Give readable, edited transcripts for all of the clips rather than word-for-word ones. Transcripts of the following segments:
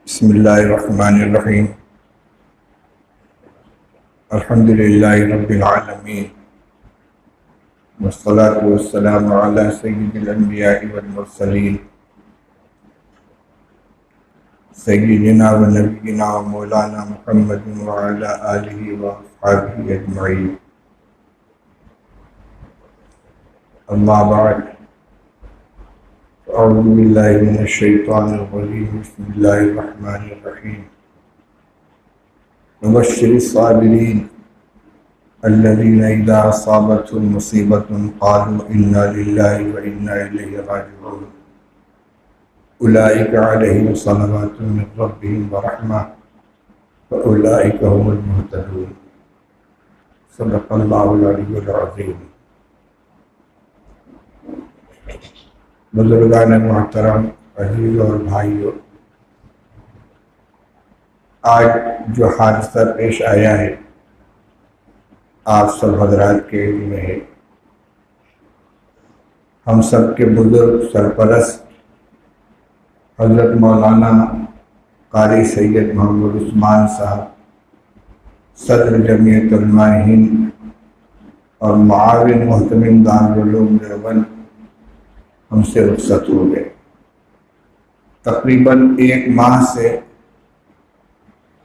بسم اللہ الرحمن الرحیم الحمد للہ رب العالمین والصلاة والسلام علی سید الانبیاء والمرسلین سیدنا و نبینا و مولانا محمد وعلی آلہ و اصحابہ اجمعین. اما بعد اعوذ باللہ من الشیطان الرجیم. بسم اللہ الرحمن الرحیم. وبشر الصابرین الذین اذا اصابتهم مصیبۃ قالوا انا للہ وانا الیہ راجعون اولئک علیہم صلوات من ربہم ورحمہ واولئک هم المہتدون. صدق اللہ العلی العظیم. بزرگان محترم، عزیز اور بھائیوں، آج جو حادثہ پیش آیا ہے آپ سب حضرات کے علم میں ہے. ہم سب کے بزرگ سرپرست حضرت مولانا قاری سید محمد عثمان صاحب، صدر جمعیت علماء ہند اور معاون محتمم دارالعلوم دیوبند ہم سے رخصت ہو گئے. تقریباً 1 ماہ سے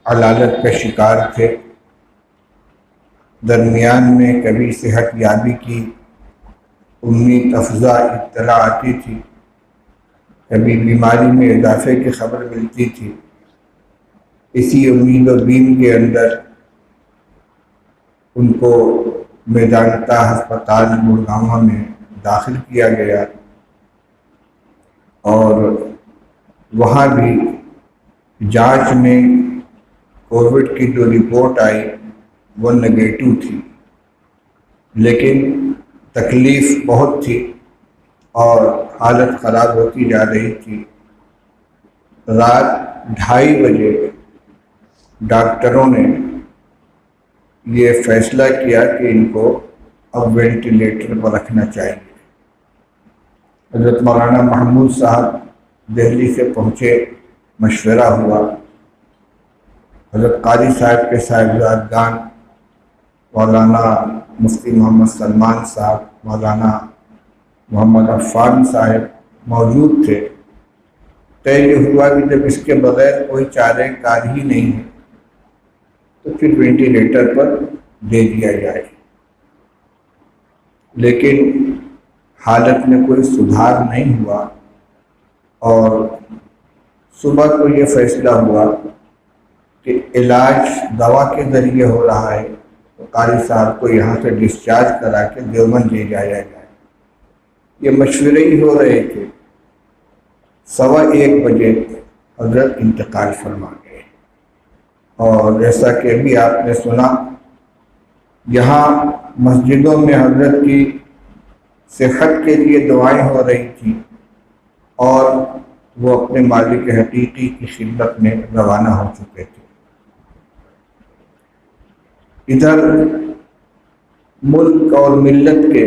علالت کا شکار تھے. درمیان میں کبھی صحت یابی کی امید افزا اطلاع آتی تھی، کبھی بیماری میں اضافے کی خبر ملتی تھی. اسی امید و بیم کے اندر ان کو میدانتا ہسپتال گڑگاؤں میں داخل کیا گیا اور وہاں بھی جانچ میں کووڈ کی جو رپورٹ آئی وہ نگیٹو تھی، لیکن تکلیف بہت تھی اور حالت خراب ہوتی جا رہی تھی. رات 2:30 بجے ڈاکٹروں نے یہ فیصلہ کیا کہ ان کو اب وینٹیلیٹر پر رکھنا چاہیے. حضرت مولانا محمود صاحب دہلی سے پہنچے، مشورہ ہوا. حضرت قاری صاحب کے صاحبزادگان مولانا مفتی محمد سلمان صاحب، مولانا محمد عفان صاحب موجود تھے. طے یہ ہوا کہ جب اس کے بغیر کوئی چارہ کار ہی نہیں ہے تو پھر وینٹیلیٹر پر دے دیا جائے. لیکن حالت میں کوئی سدھار نہیں ہوا اور صبح کو یہ فیصلہ ہوا کہ علاج دوا کے ذریعے ہو رہا ہے تو قاری صاحب کو یہاں سے ڈسچارج کرا کے دیوبند لے جایا جائے. یہ مشورے ہی ہو رہے تھے. 1:15 بجے حضرت انتقال فرما گئے. اور جیسا کہ ابھی آپ نے سنا، یہاں مسجدوں میں حضرت کی صحت کے لیے دعائیں ہو رہی تھیں اور وہ اپنے مالک حقیقی کی خدمت میں روانہ ہو چکے تھے. ادھر ملک اور ملت کے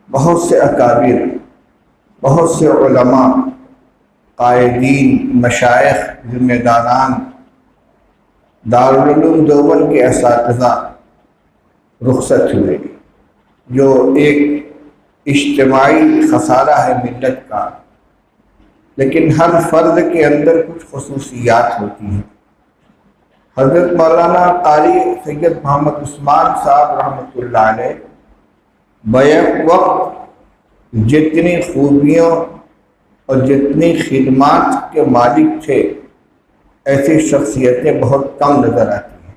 بہت سے اکابر، بہت سے علماء، قائدین، مشائخ، ذمہ داران، دارالعلوم دیوبند کے اساتذہ رخصت ہوئے، جو ایک اجتماعی خسارہ ہے ملت کا. لیکن ہر فرد کے اندر کچھ خصوصیات ہوتی ہیں. حضرت مولانا قاری سید محمد عثمان صاحب رحمۃ اللہ علیہ بیک وقت جتنی خوبیوں اور جتنی خدمات کے مالک تھے، ایسی شخصیتیں بہت کم نظر آتی ہیں.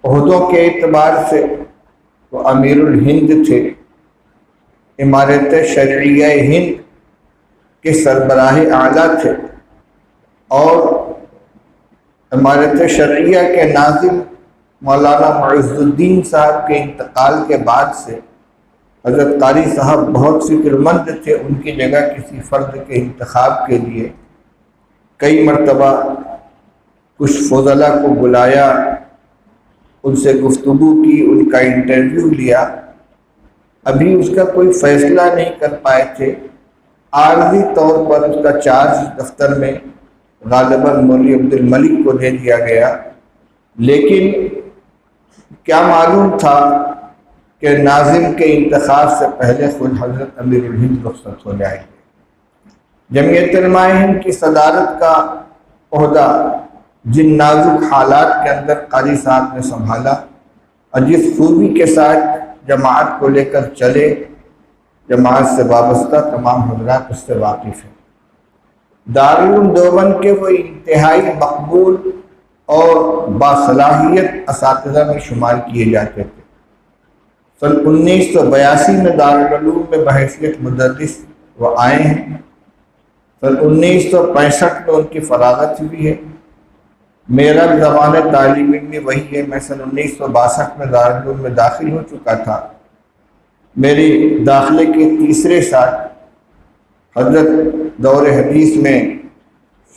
عہدوں کے اعتبار سے وہ امیر الہند تھے، امارت شرعیہ ہند کے سربراہ اعلیٰ تھے اور امارت شرعیہ کے ناظم مولانا معز الدین صاحب کے انتقال کے بعد سے حضرت قاری صاحب بہت فکر مند تھے. ان کی جگہ کسی فرد کے انتخاب کے لیے کئی مرتبہ کچھ فضلاء کو بلایا، ان سے گفتگو کی، ان کا انٹرویو لیا. ابھی اس کا کوئی فیصلہ نہیں کر پائے تھے. عارضی طور پر اس کا چارج دفتر میں غالباً مولوی عبد الملک کو دے دیا گیا، لیکن کیا معلوم تھا کہ ناظم کے انتخاب سے پہلے خود حضرت امیر الہند رخصت ہو جائیں گے۔ جمعیت علماء ہند کی صدارت کا عہدہ جن نازک حالات کے اندر قاری صاحب نے سنبھالا اور جس خوبی کے ساتھ جماعت کو لے کر چلے، جماعت سے وابستہ تمام حضرات اس سے واقف ہیں۔ دارالعلوم دیوبند کے وہ انتہائی مقبول اور باصلاحیت اساتذہ میں شمار کیے جاتے تھے۔ سن 1982 میں دارالعلوم میں بحیثیت مدرس وہ آئے ہیں۔ سن 1965 میں ان کی فراغت ہوئی ہے۔ میرا زمانہ تعلیم علمی وہی ہے۔ میں سن 1962 میں دارالعلوم میں داخل ہو چکا تھا۔ میری داخلے کے تیسرے سال حضرت دور حدیث میں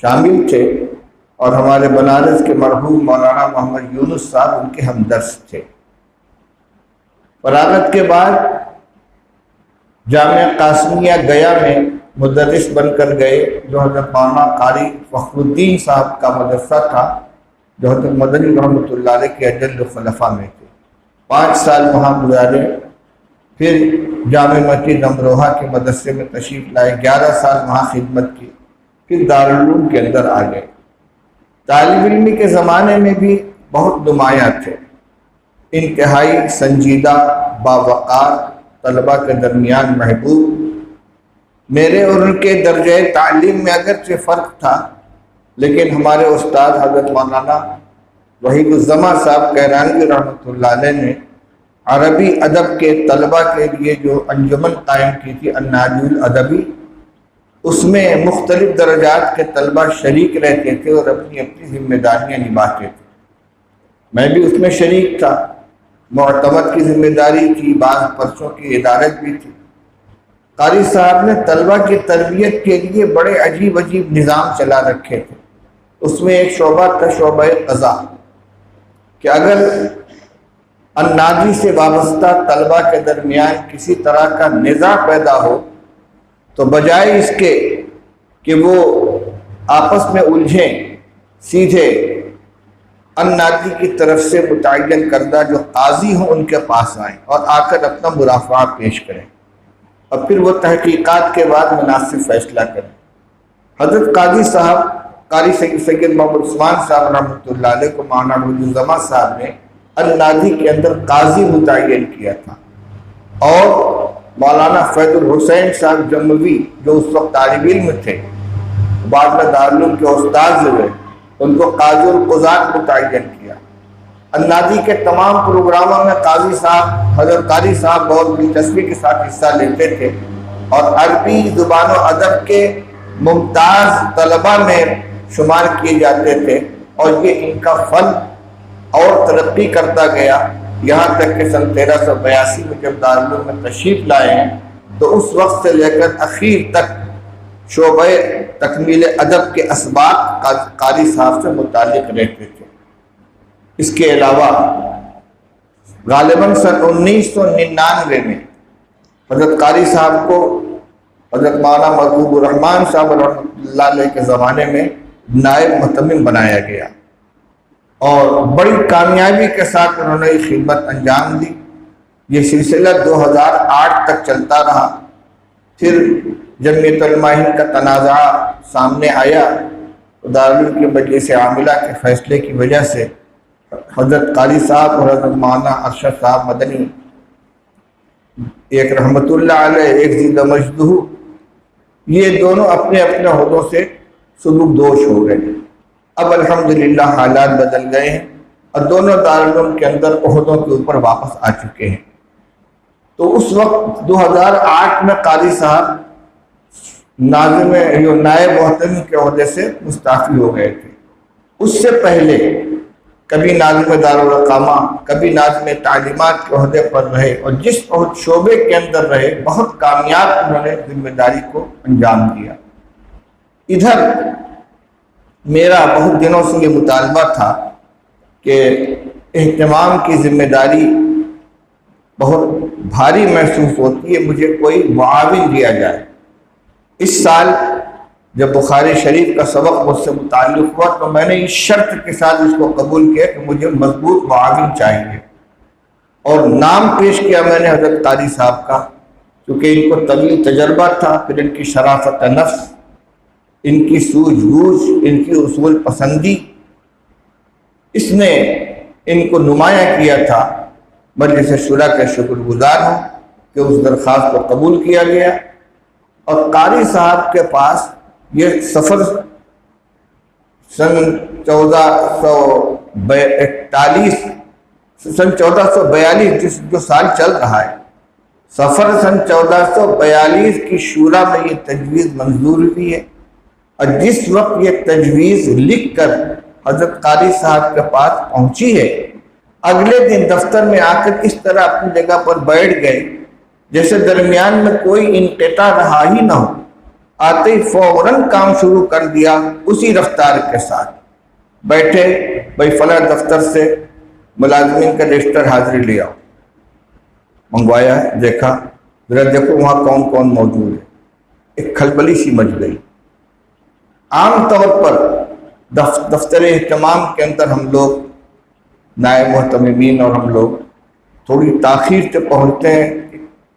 شامل تھے اور ہمارے بنارس کے مرحوم مولانا محمد یونس صاحب ان کے ہمدرس تھے۔ فراغت کے بعد جامعہ قاسمیہ گیا میں مدرس بن کر گئے، جو حضرت مولانا قاری فخر الدین صاحب کا مدرسہ تھا، جو حضرت مدنی رحمۃ اللہ علیہ کے اجل خلفاء میں تھے۔ 5 سال وہاں گزارے، پھر جامع مسجد امروہہ کے مدرسے میں تشریف لائے، 11 سال وہاں خدمت کی، پھر دارالعلوم کے اندر آ گئے۔ طالب علمی کے زمانے میں بھی بہت نمایاں تھے، انتہائی سنجیدہ، باوقار، طلبہ کے درمیان محبوب۔ میرے اور ان کے درجہ تعلیم میں اگرچہ فرق تھا، لیکن ہمارے استاد حضرت مولانا وحید الزماں صاحب کیرانوی رحمۃ اللہ علیہ نے عربی ادب کے طلبہ کے لیے جو انجمن قائم کی تھی الناج الادبی، اس میں مختلف درجات کے طلبہ شریک رہتے تھے اور اپنی اپنی ذمہ داریاں نبھاتے تھے۔ میں بھی اس میں شریک تھا، معتمد کی ذمہ داری تھی، بعض پرچوں کی ادارت بھی تھی۔ قاری صاحب نے طلبہ کی تربیت کے لیے بڑے عجیب عجیب نظام چلا رکھے تھے۔ اس میں ایک شعبہ تھا شعبہ قضا، کہ اگر الناجی سے وابستہ طلبہ کے درمیان کسی طرح کا نزاع پیدا ہو تو بجائے اس کے کہ وہ آپس میں الجھیں، سیدھے الناجی کی طرف سے متعین کردہ جو قاضی ہوں ان کے پاس آئیں اور آ کر اپنا مرافعہ پیش کریں، اور پھر وہ تحقیقات کے بعد مناسب فیصلہ کریں۔ حضرت قاضی صاحب قاری سید محمد عثمان صاحب رحمۃ اللہ علیہ کو مولانا وحید الزماں صاحب نے النادی کے اندر قاضی متعین کیا تھا، اور مولانا فیض الحسین صاحب جموی جو اس وقت طالب علم تھے، بعد میں دارالعلوم کے استاد ہوئے، ان کو قاضی القضات متعین کیا۔ النادی کے تمام پروگراموں میں قاضی صاحب، حضرت قاری صاحب بہت دلچسپی کے ساتھ حصہ لیتے تھے اور عربی زبان و ادب کے ممتاز طلبہ میں شمار کیے جاتے تھے، اور یہ ان کا فن اور ترقی کرتا گیا، یہاں تک کہ سن 1382 میں جب دارالعلوم میں تشریف لائے ہیں تو اس وقت سے لے کر اخیر تک شعبہ تکمیل ادب کے اسباق قاری صاحب سے متعلق رہتے تھے۔ اس کے علاوہ غالباً سن 1999 میں حضرت قاری صاحب کو حضرت مولانا محبوب الرحمن صاحب رحمۃ اللہ علیہ کے زمانے میں نائب مہتمم بنایا گیا، اور بڑی کامیابی کے ساتھ انہوں نے یہ خدمت انجام دی۔ یہ سلسلہ 2008 تک چلتا رہا۔ پھر جمعیت علماء ہند کا تنازع سامنے آیا، دارالعلوم کے مجلس عاملہ کے فیصلے کی وجہ سے حضرت قاری صاحب اور حضرت مولانا ارشد صاحب مدنی، ایک رحمت اللہ علیہ ایک زید مجدہ، یہ دونوں اپنے اپنے عہدوں سے سلوک دوش ہو گئے۔ اب الحمدللہ حالات بدل گئے ہیں اور دونوں دارالعلوم کے اندر عہدوں کے اوپر واپس آ چکے ہیں۔ تو اس وقت 2008 میں قاری صاحب ناظم نائب محتمم کے عہدے سے مستعفی ہو گئے تھے۔ اس سے پہلے کبھی ناظم دارالقامہ، کبھی ناظم تعلیمات کے عہدے پر رہے، اور جس شعبے کے اندر رہے بہت کامیاب انہوں نے ذمہ داری کو انجام دیا۔ ادھر میرا بہت دنوں سے یہ مطالبہ تھا کہ اہتمام کی ذمہ داری بہت بھاری محسوس ہوتی ہے، مجھے کوئی معاون دیا جائے۔ اس سال جب بخاری شریف کا سبق مجھ سے متعلق ہوا تو میں نے اس شرط کے ساتھ اس کو قبول کیا کہ مجھے مضبوط معاون چاہیے، اور نام پیش کیا میں نے حضرت قاری صاحب کا، کیونکہ ان کو طویل تجربہ تھا، پھر ان کی شرافت نفس، ان کی سوجھ بوجھ، ان کی اصول پسندی، اس نے ان کو نمایاں کیا تھا۔ مجلس شورا کا شکر گزار ہوں کہ اس درخواست کو قبول کیا گیا، اور قاری صاحب کے پاس یہ سفر سن 1442 جو سال چل رہا ہے، سفر سن 1442 کی شورا میں یہ تجویز منظور ہوئی ہے، اور جس وقت یہ تجویز لکھ کر حضرت قاری صاحب کے پاس پہنچی ہے، اگلے دن دفتر میں آ کر اس طرح اپنی جگہ پر بیٹھ گئے جیسے درمیان میں کوئی انقطاع رہا ہی نہ ہو، آتے ہی فوراً کام شروع کر دیا اسی رفتار کے ساتھ۔ بیٹھے، بھائی فلاں دفتر سے ملازمین کا رجسٹر حاضری لے آؤ، منگوایا ہے، دیکھا، ذرا دیکھو وہاں کون کون موجود ہے۔ ایک کھلبلی سی مچ گئی۔ عام طور پر دفتر اہتمام کے اندر ہم لوگ نائب محتممین اور ہم لوگ تھوڑی تاخیر سے پہنچتے ہیں،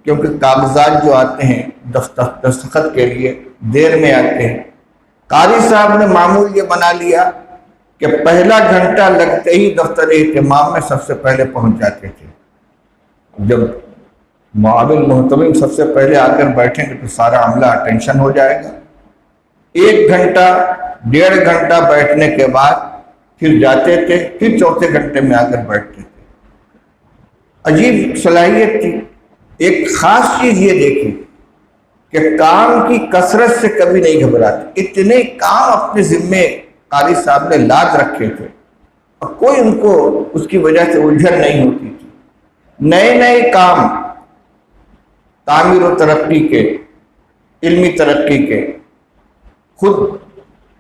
کیونکہ کاغذات جو آتے ہیں دستخط کے لیے دیر میں آتے ہیں۔ قاری صاحب نے معمول یہ بنا لیا کہ پہلا گھنٹہ لگتے ہی دفتر اہتمام میں سب سے پہلے پہنچ جاتے تھے۔ جب معاون محتمم سب سے پہلے آ کر بیٹھیں گے تو سارا عملہ اٹینشن ہو جائے گا۔ 1 گھنٹہ 1.5 گھنٹہ بیٹھنے کے بعد پھر جاتے تھے، پھر چوتھے گھنٹے میں آ کر بیٹھتے تھے۔ عجیب صلاحیت تھی۔ ایک خاص چیز یہ دیکھی کہ کام کی کثرت سے کبھی نہیں گھبراتے، اتنے کام اپنے ذمے قاری صاحب نے لاد رکھے تھے اور کوئی ان کو اس کی وجہ سے الجھن نہیں ہوتی تھی۔ نئے نئے کام تعمیر و ترقی کے، علمی ترقی کے، خود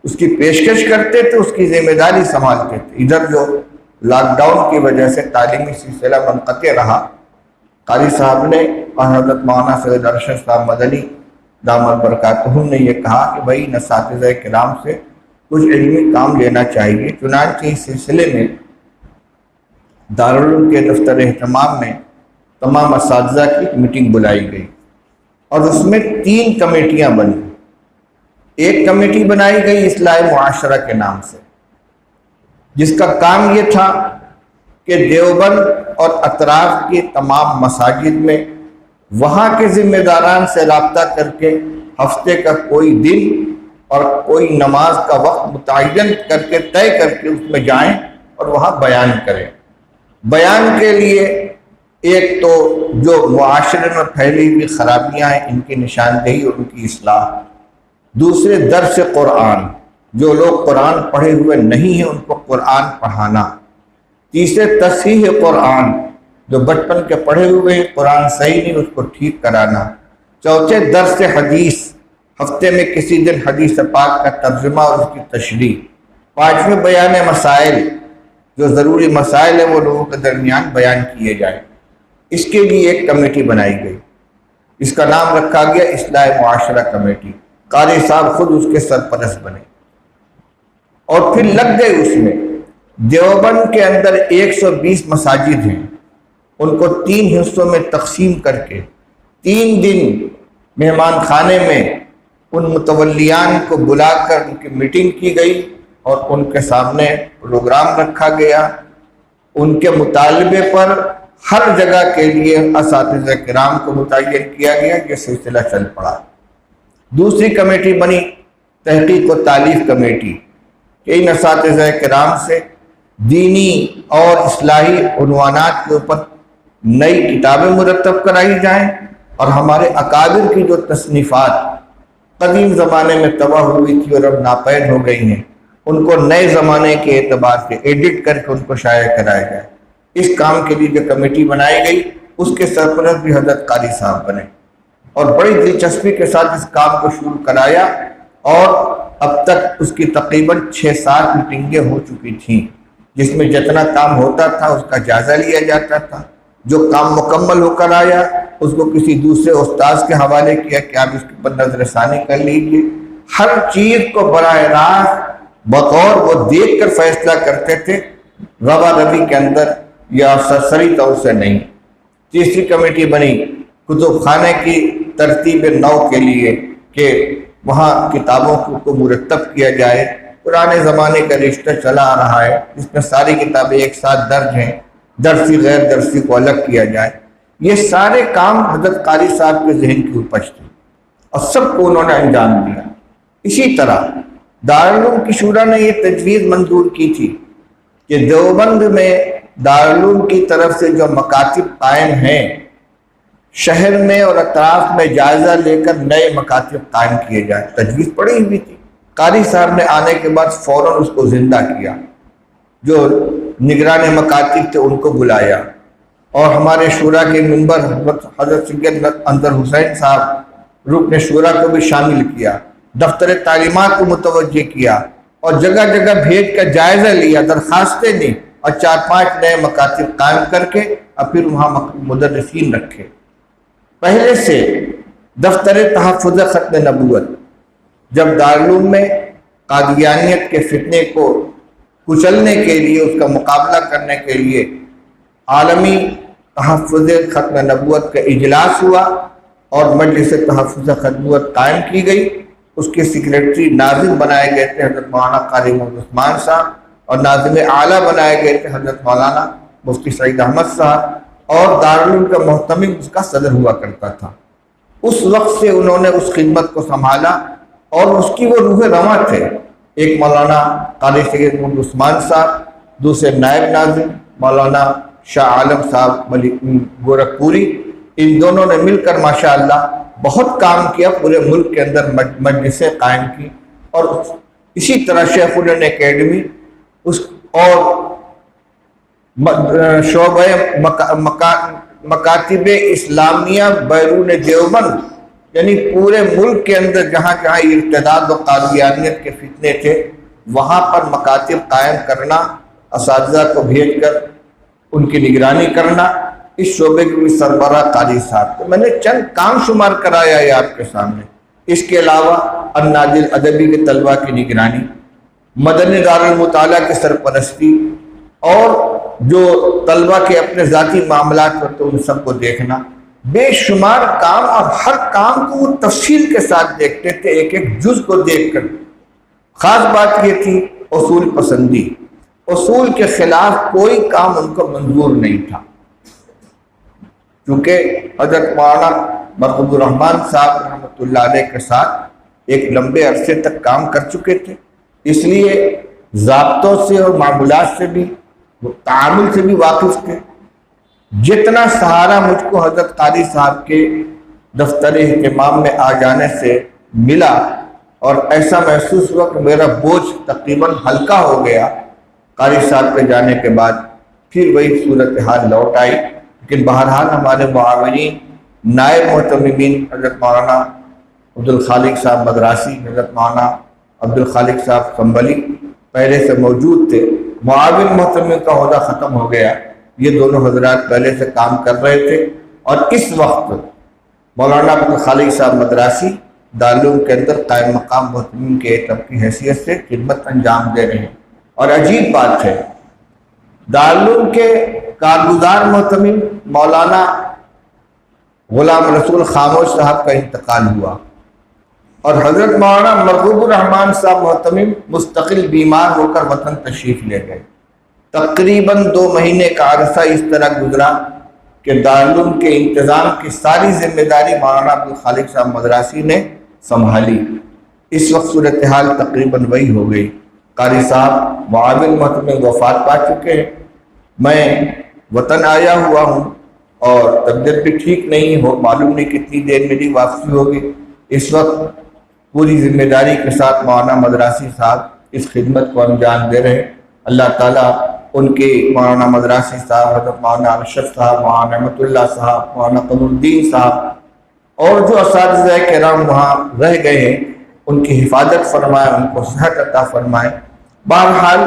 اس کی پیشکش کرتے تھے، اس کی ذمہ داری سنبھالتے تھے۔ ادھر جو لاک ڈاؤن کی وجہ سے تعلیمی سلسلہ منقطع رہا، قاری صاحب نے اور حضرت مولانا سید ارشد صاحب مدنی دامت برکاتہم نے یہ کہا کہ بھائی اساتذہ کرام سے کچھ علمی کام لینا چاہیے۔ چنانچہ اس سلسلے میں دارالعلوم کے دفتر اہتمام میں تمام اساتذہ کی ایک میٹنگ بلائی گئی، اور اس میں 3 کمیٹیاں بنی۔ ایک کمیٹی بنائی گئی اصلاح معاشرہ کے نام سے، جس کا کام یہ تھا کہ دیوبند اور اطراف کی تمام مساجد میں وہاں کے ذمہ داران سے رابطہ کر کے ہفتے کا کوئی دن اور کوئی نماز کا وقت متعین کر کے طے کر کے اس میں جائیں اور وہاں بیان کریں۔ بیان کے لیے ایک تو جو معاشرے میں پھیلی ہوئی خرابیاں ہیں ان کی نشاندہی اور ان کی اصلاح، دوسرے درس قرآن، جو لوگ قرآن پڑھے ہوئے نہیں ہیں ان کو قرآن پڑھانا، تیسرے تصحیح قرآن، جو بچپن کے پڑھے ہوئے ہیں قرآن صحیح نہیں اس کو ٹھیک کرانا، چوتھے درس حدیث، ہفتے میں کسی دن حدیث پاک کا ترجمہ اور اس کی تشریح، پانچویں بیان مسائل، جو ضروری مسائل ہیں وہ لوگوں کے درمیان بیان کیے جائیں۔ اس کے لیے ایک کمیٹی بنائی گئی، اس کا نام رکھا گیا اصلاح معاشرہ کمیٹی۔ قاری صاحب خود اس کے سرپرست بنے اور پھر لگ گئے اس میں۔ دیوبند کے اندر 120 مساجد ہیں، ان کو 3 حصوں میں تقسیم کر کے 3 دن مہمان خانے میں ان متولیان کو بلا کر ان کی میٹنگ کی گئی اور ان کے سامنے پروگرام رکھا گیا۔ ان کے مطالبے پر ہر جگہ کے لیے اساتذہ کرام کو متعین کیا گیا، یہ سلسلہ چل پڑا۔ دوسری کمیٹی بنی تحقیق و تالیف کمیٹی کہ ان اساتذہ کرام سے دینی اور اصلاحی عنوانات کے اوپر نئی کتابیں مرتب کرائی جائیں، اور ہمارے اکابر کی جو تصنیفات قدیم زمانے میں تباہ ہوئی تھی اور اب ناپید ہو گئی ہیں ان کو نئے زمانے کے اعتبار سے ایڈٹ کر کے ان کو شائع کرایا جائے۔ اس کام کے لیے جو کمیٹی بنائی گئی اس کے سرپرست بھی حضرت قاری صاحب بنے اور بڑی دلچسپی کے ساتھ اس کام کو شروع کرایا، اور اب تک اس کی تقریباً 6-7 میٹنگیں ہو چکی تھیں، جس میں جتنا کام ہوتا تھا اس کا جائزہ لیا جاتا تھا۔ جو کام مکمل ہو کر آیا اس کو کسی دوسرے استاذ کے حوالے کیا کہ آپ اس کے پر نظر ثانی کر لیجیے، ہر چیز کو براہ راست بطور وہ دیکھ کر فیصلہ کرتے تھے، روا روی کے اندر یا سرسری طور سے نہیں۔ تیسری کمیٹی بنی کتب خانے کی ترتیب نو کے لیے کہ وہاں کتابوں کو مرتب کیا جائے۔ پرانے زمانے کا رشتہ چلا آ رہا ہے جس میں ساری کتابیں ایک ساتھ درج ہیں، درسی غیر درسی کو الگ کیا جائے۔ یہ سارے کام حضرت قاری صاحب کے ذہن کی اپج تھی اور سب کو انہوں نے انجام دیا۔ اسی طرح دارالعلوم کی شورا نے یہ تجویز منظور کی تھی کہ دیوبند میں دارالعلوم کی طرف سے جو مکاتب قائم ہیں، شہر میں اور اطراف میں جائزہ لے کر نئے مکاتب قائم کیے جائیں۔ تجویز پڑی ہوئی تھی، قاری صاحب نے آنے کے بعد فوراً اس کو زندہ کیا، جو نگران مکاتب تھے ان کو بلایا، اور ہمارے شورا کے ممبر حضرت سید انظر حسین صاحب رکن شورا کو بھی شامل کیا، دفتر تعلیمات کو متوجہ کیا اور جگہ جگہ بھیج کر جائزہ لیا، درخواستیں دی اور 4-5 نئے مکاتب قائم کر کے اور پھر وہاں مدرسین رکھے۔ پہلے سے دفتر تحفظ ختم نبوت جب دارالعلوم میں قادیانیت کے فتنے کو کچلنے کے لیے، اس کا مقابلہ کرنے کے لیے عالمی تحفظ ختم نبوت کا اجلاس ہوا اور مجلس تحفظ ختم نبوت قائم کی گئی، اس کے سیکریٹری ناظم بنائے گئے تھے حضرت مولانا قاری محمد عثمان صاحب، اور ناظم اعلیٰ بنائے گئے تھے حضرت مولانا مفتی سعید احمد صاحب، اور دارالعلوم کا محتمم اس کا صدر ہوا کرتا تھا۔ اس وقت سے انہوں نے اس خدمت کو سنبھالا اور اس کی وہ روح رواں تھے۔ ایک مولانا قاری سید محمد عثمان صاحب، دوسرے نائب ناظم مولانا شاہ عالم صاحب گورکھپوری، ان دونوں نے مل کر ماشاءاللہ بہت کام کیا، پورے ملک کے اندر مجلسیں قائم کی، اور اسی طرح شیخ الہند اکیڈمی اس اور شعبہ مکاتب اسلامیہ بیرون دیوبند، یعنی پورے ملک کے اندر جہاں جہاں ارتداد و قادیانیت کے فتنے تھے وہاں پر مکاتب قائم کرنا، اساتذہ کو بھیج کر ان کی نگرانی کرنا، اس شعبے کے بھی سربراہ قاری صاحب کو میں نے چند کام شمار کرایا ہے آپ کے سامنے۔ اس کے علاوہ الناجل ادبی کے طلبہ کی نگرانی، مدنی دارالمطالعہ کی سرپرستی، اور جو طلبہ کے اپنے ذاتی معاملات ہوتے ان سب کو دیکھنا، بے شمار کام، اور ہر کام کو وہ تفصیل کے ساتھ دیکھتے تھے، ایک ایک جز کو دیکھ کر۔ خاص بات یہ تھی اصول پسندی، اصول کے خلاف کوئی کام ان کو منظور نہیں تھا، کیونکہ حضرت مولانا مرغوب الرحمان صاحب رحمۃ اللہ علیہ کے ساتھ ایک لمبے عرصے تک کام کر چکے تھے، اس لیے ضابطوں سے اور معمولات سے بھی، تعامل سے بھی واقف تھے۔ جتنا سہارا مجھ کو حضرت قاری صاحب کے دفتر اہتمام میں آ جانے سے ملا، اور ایسا محسوس ہوا کہ میرا بوجھ تقریباً ہلکا ہو گیا قاری صاحب کے جانے کے بعد، پھر وہی صورتحال لوٹ آئی۔ لیکن بہرحال ہمارے معاونین، نائب محتممین حضرت مولانا عبدالخالق صاحب مدراسی، حضرت مولانا عبدالخالق صاحب سنبھلی پہلے سے موجود تھے، معاون محتمم کا عہدہ ختم ہو گیا، یہ دونوں حضرات پہلے سے کام کر رہے تھے، اور اس وقت مولانا عبدالخالق صاحب مدراسی دارالعلوم کے اندر قائم مقام محتمم کے اعتب کی حیثیت سے خدمت انجام دے رہے ہیں۔ اور عجیب بات ہے، دارالعلوم کے کارگزار محتمم مولانا غلام رسول خاموش صاحب کا انتقال ہوا، اور حضرت مولانا مرغوب الرحمان صاحب محتمم مستقل بیمار ہو کر وطن تشریف لے گئے۔ تقریباً 2 مہینے کا عرصہ اس طرح گزرا کہ دارالعلوم کے انتظام کی ساری ذمہ داری مولانا عبدالخالق صاحب مدراسی نے سنبھالی۔ اس وقت صورتحال تقریباً وہی ہو گئی، قاری صاحب معاون محتمم وفات پا چکے ہیں، میں وطن آیا ہوا ہوں اور طبیعت بھی ٹھیک نہیں ہو، معلوم نہیں کتنی دیر میری واپسی ہوگی۔ اس وقت پوری ذمہ داری کے ساتھ مولانا مدراسی صاحب اس خدمت کو انجام دے رہے ہیں۔ اللہ تعالیٰ ان کے مولانا مدراسی صاحب، حضرت مولانا ارشد صاحب، مولانا رحمت اللہ صاحب، مولانا قمر الدین صاحب اور جو اساتذہ کرام وہاں رہ گئے ہیں ان کی حفاظت فرمائے، ان کو صحت عطا فرمائے۔ بہرحال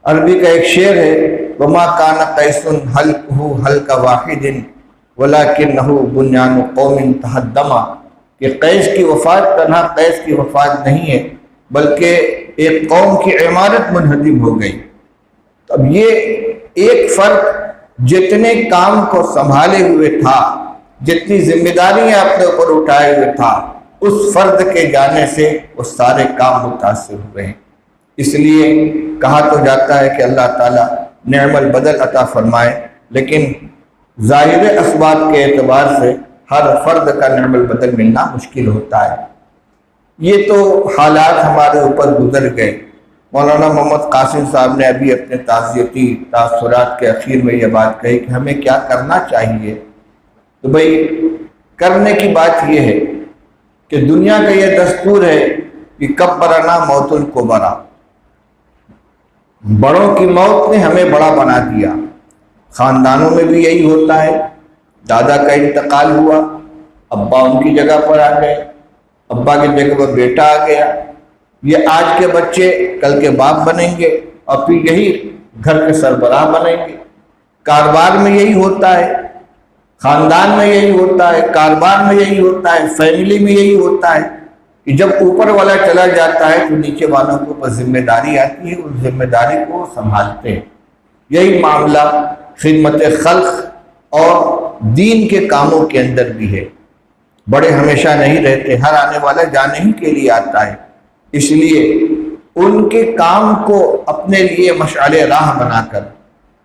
عربی کا ایک شعر ہے، وما کان قیس حلقہ حلق واحد ولکنہ بنیان قوم تہدما، کہ قیس کی وفات تنہا قیس کی وفات نہیں ہے بلکہ ایک قوم کی عمارت منہدم ہو گئی۔ تو اب یہ ایک فرد جتنے کام کو سنبھالے ہوئے تھا، جتنی ذمہ داریاں اپنے اوپر اٹھائے ہوئے تھا، اس فرد کے جانے سے وہ سارے کام متاثر ہوئے ہیں۔ اس لیے کہا تو جاتا ہے کہ اللہ تعالیٰ نعم البدل عطا فرمائے، لیکن ظاہر اسباب کے اعتبار سے ہر فرد کا نعم البدل ملنا مشکل ہوتا ہے۔ یہ تو حالات ہمارے اوپر گزر گئے۔ مولانا محمد قاسم صاحب نے ابھی اپنے تعزیتی تاثرات کے اخیر میں یہ بات کہی کہ ہمیں کیا کرنا چاہیے۔ تو بھئی کرنے کی بات یہ ہے کہ دنیا کا یہ دستور ہے کہ کبرنا موت الکبرا، بڑوں کی موت نے ہمیں بڑا بنا دیا۔ خاندانوں میں بھی یہی ہوتا ہے، دادا کا انتقال ہوا، ابا ان کی جگہ پر آ گئے، ابا کی جگہ پر بیٹا آ گیا، یہ آج کے بچے کل کے باپ بنیں گے اور پھر یہی گھر کے سربراہ بنیں گے۔ کاروبار میں یہی ہوتا ہے، خاندان میں یہی ہوتا ہے، کاروبار میں یہی ہوتا ہے، فیملی میں یہی ہوتا ہے کہ جب اوپر والا چلا جاتا ہے تو نیچے والوں کے اوپر ذمہ داری آتی ہے، اس ذمہ داری کو سنبھالتے ہیں۔ یہی معاملہ خدمت خلق اور دین کے کاموں کے اندر بھی ہے۔ بڑے ہمیشہ نہیں رہتے، ہر آنے والا جانے ہی کے لیے آتا ہے، اس لیے ان کے کام کو اپنے لیے مشعل راہ بنا کر،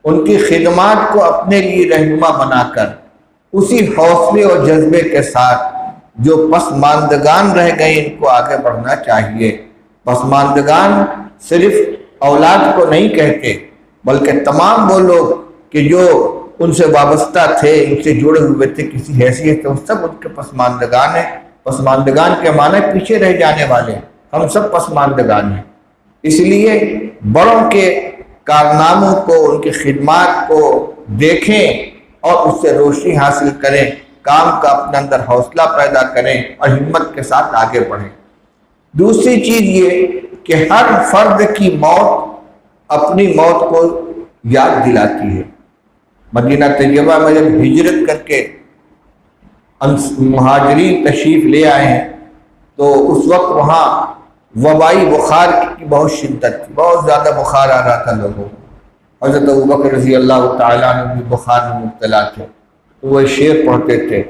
ان کی خدمات کو اپنے لیے رہنما بنا کر، اسی حوصلے اور جذبے کے ساتھ جو پسماندگان رہ گئے ان کو آگے بڑھنا چاہیے۔ پسماندگان صرف اولاد کو نہیں کہتے بلکہ تمام وہ لوگ کہ جو ان سے وابستہ تھے، ان سے جڑے ہوئے تھے کسی حیثیت سے، وہ سب ان کے پسماندگان ہیں۔ پسماندگان کے معنی پیچھے رہ جانے والے ہیں، ہم سب پسماندگان ہیں۔ اس لیے بڑوں کے کارناموں کو، ان کی خدمات کو دیکھیں اور اس سے روشنی حاصل کریں، کام کا اپنے اندر حوصلہ پیدا کریں اور ہمت کے ساتھ آگے بڑھیں۔ دوسری چیز یہ کہ ہر فرد کی موت اپنی موت کو یاد دلاتی ہے۔ مدینہ طیبہ میں جب ہجرت کر کے مہاجرین تشریف لے آئے ہیں تو اس وقت وہاں وبائی بخار کی بہت شدت تھی، بہت زیادہ بخار آ رہا تھا لوگوں کو۔ حضرت ابوبکر رضی اللہ تعالیٰ عنہ بھی بخار میں مبتلا تھے، تو وہ شعر پڑھتے تھے،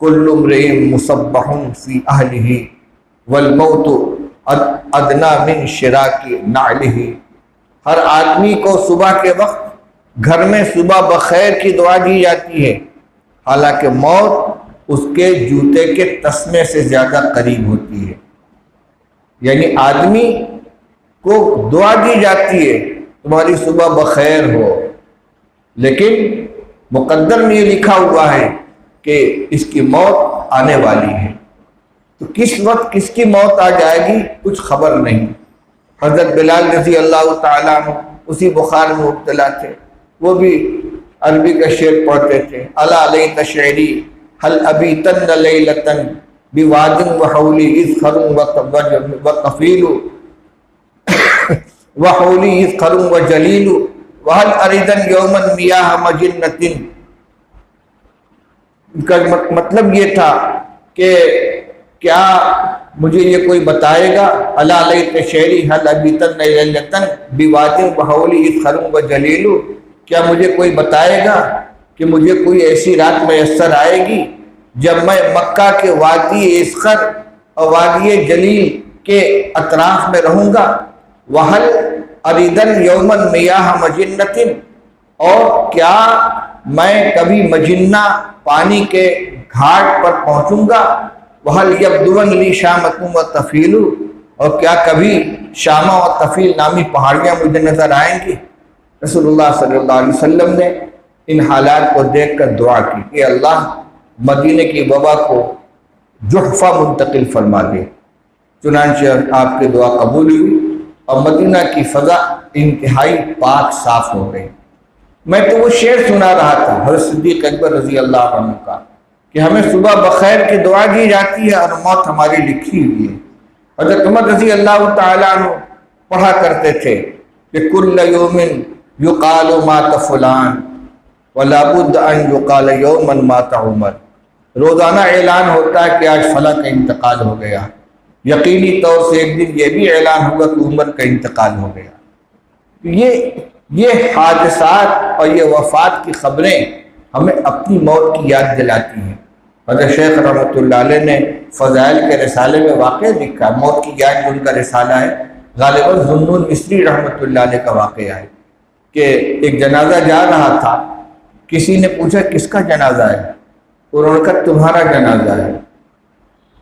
کل امرئ مصبح فی اہلہ والموت ادنی من شراک نعلہ۔ ہر آدمی کو صبح کے وقت گھر میں صبح بخیر کی دعا دی جاتی ہے، حالانکہ موت اس کے جوتے کے تسمے سے زیادہ قریب ہوتی ہے۔ یعنی آدمی کو دعا دی جاتی ہے تمہاری صبح بخیر ہو، لیکن مقدر میں یہ لکھا ہوا ہے کہ اس کی موت آنے والی ہے۔ تو کس وقت کس کی موت آ جائے گی کچھ خبر نہیں۔ حضرت بلال رضی اللہ تعالیٰ عنہ اسی بخار میں مبتلا تھے، وہ بھی عربی کا شعر پڑھتے تھے، الا لیت شعری هل ابیتن لیلۃ بواد وحولی اذ خر وطفیل وحولی اذ خر وجلیل وهل اردن یوما میاہ مجنۃ۔ ان کا مطلب یہ تھا کہ کیا مجھے یہ کوئی بتائے گا، الا لیت شعری هل ابیتن لیلۃ بواد وحولی اذ خر وجلیل، کیا مجھے کوئی بتائے گا کہ مجھے کوئی ایسی رات میسر آئے گی جب میں مکہ کے وادی اسخر اور وادی جلیل کے اطراف میں رہوں گا، وحل اریدن یومن میاہ مجنۃ، اور کیا میں کبھی مجنہ پانی کے گھاٹ پر پہنچوں گا، وحل یبدون لی شامۃ وطفیل، اور کیا کبھی شامہ اور طفیل نامی پہاڑیاں مجھے نظر آئیں گی۔ رسول اللہ صلی اللہ علیہ وسلم نے ان حالات کو دیکھ کر دعا کی کہ اللہ مدینہ کی وبا کو جحفہ منتقل فرما دے۔ چنانچہ آپ کی دعا قبول ہوئی اور مدینہ کی فضا انتہائی پاک صاف ہو گئی۔ میں تو وہ شعر سنا رہا تھا حضرت صدیق اکبر رضی اللہ عنہ کا کہ ہمیں صبح بخیر کی دعا دی جاتی ہے اور موت ہماری لکھی ہوئی ہے۔ حضرت عمر رضی اللہ تعالیٰ عنہ پڑھا کرتے تھے کہ کل یوم یقال مات فلان ولا بد ان یقال یوما مات عمر۔ روزانہ اعلان ہوتا ہے کہ آج فلاں کا انتقال ہو گیا، یقینی طور سے ایک دن یہ بھی اعلان ہوگا کہ عمر کا انتقال ہو گیا۔ یہ حادثات اور یہ وفات کی خبریں ہمیں اپنی موت کی یاد دلاتی ہیں۔ حضرت شیخ رحمۃ اللہ علیہ نے فضائل کے رسالے میں واقعہ لکھا، موت کی یاد ان کا رسالہ ہے، غالباً ذوالنون مصری رحمۃ اللہ علیہ کا واقعہ ہے کہ ایک جنازہ جا رہا تھا، کسی نے پوچھا کس کا جنازہ ہے؟ انہوں نے کہا تمہارا جنازہ ہے۔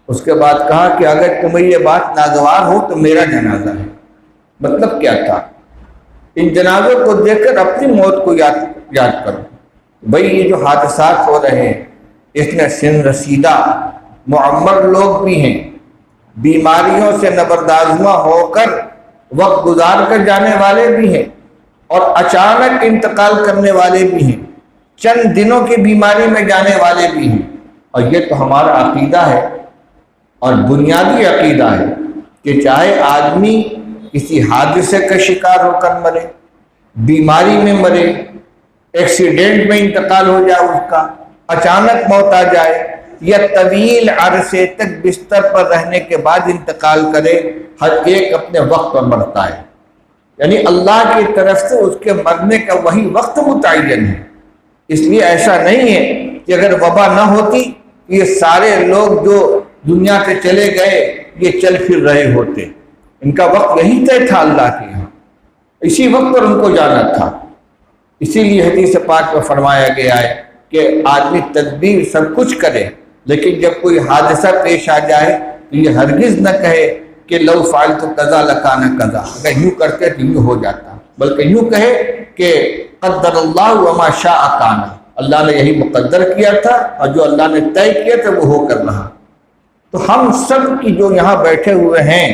اس کے بعد کہا کہ اگر تمہیں یہ بات ناگوار ہو تو میرا جنازہ ہے۔ مطلب کیا تھا؟ ان جنازوں کو دیکھ کر اپنی موت کو یاد کرو۔ بھئی یہ جو حادثات ہو رہے ہیں اس میں سن رسیدہ معمر لوگ بھی ہیں، بیماریوں سے نبردآزما ہو کر وقت گزار کر جانے والے بھی ہیں، اور اچانک انتقال کرنے والے بھی ہیں، چند دنوں کی بیماری میں جانے والے بھی ہیں۔ اور یہ تو ہمارا عقیدہ ہے اور بنیادی عقیدہ ہے کہ چاہے آدمی کسی حادثے کا شکار ہو کر مرے، بیماری میں مرے، ایکسیڈنٹ میں انتقال ہو جائے اس کا، اچانک موت آ جائے، یا طویل عرصے تک بستر پر رہنے کے بعد انتقال کرے، ہر ایک اپنے وقت پر مرتا ہے۔ یعنی اللہ کی طرف سے اس کے مرنے کا وہی وقت متعین ہے۔ اس لیے ایسا نہیں ہے کہ اگر وبا نہ ہوتی یہ سارے لوگ جو دنیا سے چلے گئے یہ چل پھر رہے ہوتے، ان کا وقت یہی طے تھا اللہ کے یہاں، اسی وقت پر ان کو جانا تھا۔ اسی لیے حدیث پاک میں فرمایا گیا ہے کہ آدمی تدبیر سب کچھ کرے، لیکن جب کوئی حادثہ پیش آ جائے تو یہ ہرگز نہ کہے کہ لو فعلت کذا لکان کذا، اگر یوں کرتے تو یوں ہو جاتا، بلکہ یوں کہے کہ قدر اللہ وما شاء کان، اللہ نے یہی مقدر کیا تھا اور جو اللہ نے طے کیا تھا وہ ہو کر رہا۔ تو ہم سب کی جو یہاں بیٹھے ہوئے ہیں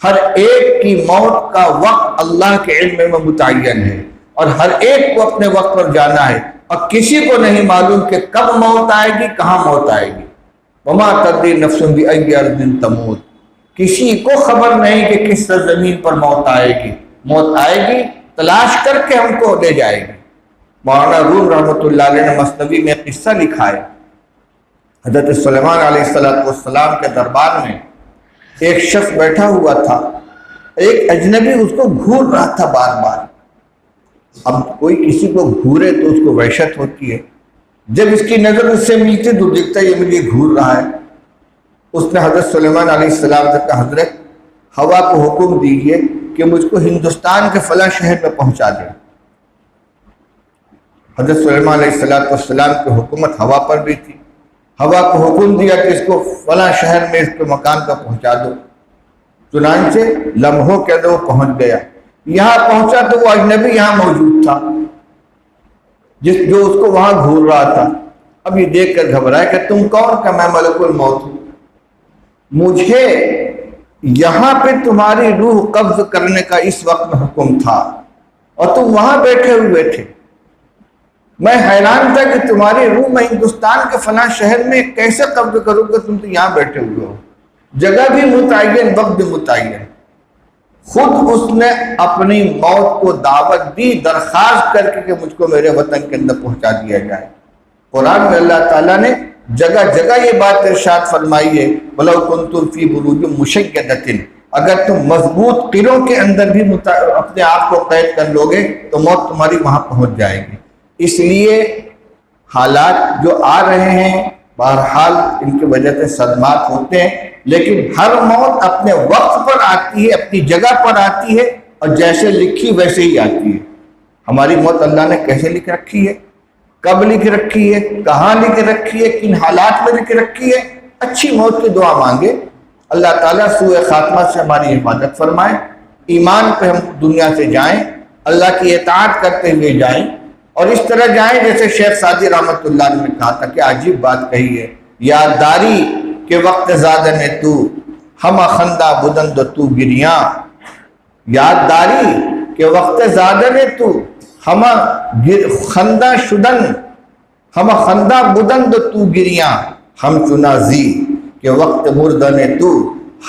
ہر ایک کی موت کا وقت اللہ کے علم میں متعین ہے، اور ہر ایک کو اپنے وقت پر جانا ہے، اور کسی کو نہیں معلوم کہ کب موت آئے گی، کہاں موت آئے گی۔ وما تدری نفس بأی ارض تموت، کسی کو خبر نہیں کہ کس سرزمین پر موت آئے گی۔ موت آئے گی، تلاش کر کے ہم کو لے جائے گی۔ مولانا روم رحمۃ اللہ علیہ نے مثنوی میں قصہ لکھا ہے، حضرت سلیمان علیہ السلام کے دربار میں ایک شخص بیٹھا ہوا تھا، ایک اجنبی اس کو گھور رہا تھا بار بار۔ اب کوئی کسی کو گھورے تو اس کو وحشت ہوتی ہے، جب اس کی نظر اس سے ملتی تو دیکھتا ہے یہ مجھے گھور رہا ہے۔ اس نے حضرت سلیمان علیہ السلام سے کہا حضرت ہوا کو حکم دیجئے کہ مجھ کو ہندوستان کے فلاں شہر میں پہنچا دیں۔ حضرت سلیمان علیہ السلام کی حکومت ہوا پر بھی تھی، ہوا کو حکم دیا کہ اس کو فلاں شہر میں اس کے مکان پر پہنچا دو۔ چنانچہ لمحوں کے اندر وہ پہنچ گیا۔ یہاں پہنچا تو وہ اجنبی یہاں موجود تھا جو اس کو وہاں گھور رہا تھا۔ اب یہ دیکھ کر گھبرایا کہ تم کون؟ کہ میں ملک الموت ہوں، مجھے یہاں پہ تمہاری روح قبض کرنے کا اس وقت میں حکم تھا اور تم وہاں بیٹھے ہوئے تھے۔ میں حیران تھا کہ تمہاری روح میں ہندوستان کے فلاں شہر میں کیسے قبض کروں گا، تم تو یہاں بیٹھے ہوئے ہو۔ جگہ بھی متعین، وقت بھی متعین۔ خود اس نے اپنی موت کو دعوت دی، درخواست کر کے کہ مجھ کو میرے وطن کے اندر پہنچا دیا جائے۔ قرآن میں اللہ تعالیٰ نے جگہ جگہ یہ بات ارشاد فرمائی ہے، وَلَوْ كُنْتُمْ فِي بُرُوجٍ مُشَيَّدَةٍ، اگر تم مضبوط قلعوں کے اندر بھی اپنے آپ کو قید کر لو گے تو موت تمہاری وہاں پہنچ جائے گی۔ اس لیے حالات جو آ رہے ہیں بہرحال ان کی وجہ سے صدمات ہوتے ہیں، لیکن ہر موت اپنے وقت پر آتی ہے، اپنی جگہ پر آتی ہے، اور جیسے لکھی ویسے ہی آتی ہے۔ ہماری موت اللہ نے کیسے لکھ رکھی ہے، کب لکھ رکھی ہے، کہاں لکھ رکھی ہے، کن حالات میں لکھ رکھی ہے۔ اچھی موت کی دعا مانگے، اللہ تعالیٰ سوء خاتمہ سے ہماری حفاظت فرمائے، ایمان پہ ہم دنیا سے جائیں، اللہ کی اطاعت کرتے ہوئے جائیں، اور اس طرح جائیں جیسے شیخ سعدی رحمۃ اللہ علیہ نے کہا تھا کہ عجیب بات کہی ہے، یادداری کہ وقت زادن تو ہم خندہ بدند تو گریاں، یادداری کہ وقت زادن تو ہم خندہ شدن، ہم خندہ بدند تو گریاں، ہم چنازی کہ وقت مردن تو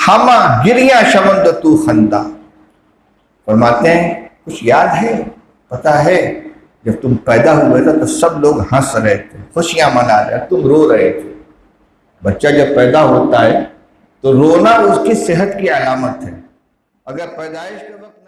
ہم گریاں شمند تو خندہ۔ فرماتے ہیں کچھ یاد ہے، پتہ ہے جب تم پیدا ہوئے تھے تو سب لوگ ہنس رہے تھے، خوشیاں منا رہے، تم رو رہے تھے، بچہ جب پیدا ہوتا ہے تو رونا اس کی صحت کی علامت ہے. اگر پیدائش کے وقت